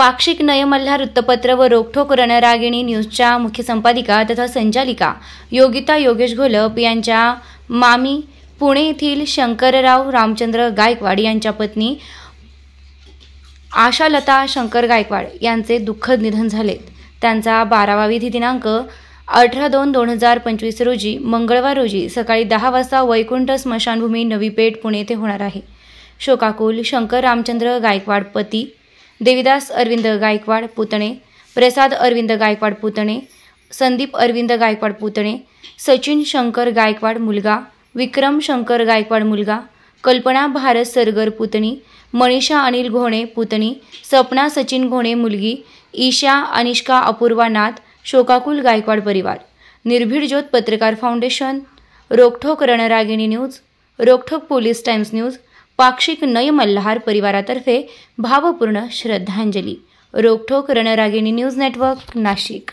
पाक्षिक नयमल्हार वृत्तपत्र व रोखोक रणरागिणी न्यूजच्या मुख्य संपादिका तथा संचालिका योगिता योगेश घोलप यांच्या मामी पुणे येथील शंकरराव रामचंद्र गायकवाड यांच्या पत्नी आशालता शंकर गायकवाड यांचे दुःखद निधन झाले। त्यांचा 12वा विधी दिनांक 18/2/2025 रोजी मंगळवार रोजी सकाळी 10 वाजता वैकुंठ स्मशानभूमी नवी पेठ पुणे येथे होणार आहे। शोकाकुल शंकर रामचंद्र गायकवाड पती, देविदास अरविंद गायकवाड पुतणे, प्रसाद अरविंद गायकवाड पुतणे, संदीप अरविंद गायकवाड पुतणे, सचिन शंकर गायकवाड मुलगा, विक्रम शंकर गायकवाड मुलगा, कल्पना भारत सरगर पुतणी, मनीषा अनिल घोणे पुतणी, सपना सचिन घोणे मुलगी, ईशा अनिष्का अपूर्वा नाथ, शोकाकुल गायकवाड परिवार। Nirbhid Jyot Patrakar foundation, Rokhok Ranragini news, Rokhok police times news, पाक्षिक नयमल्हार परिवारातर्फे भावपूर्ण श्रद्धांजली। Rokhok Ranragini news network, Nashik.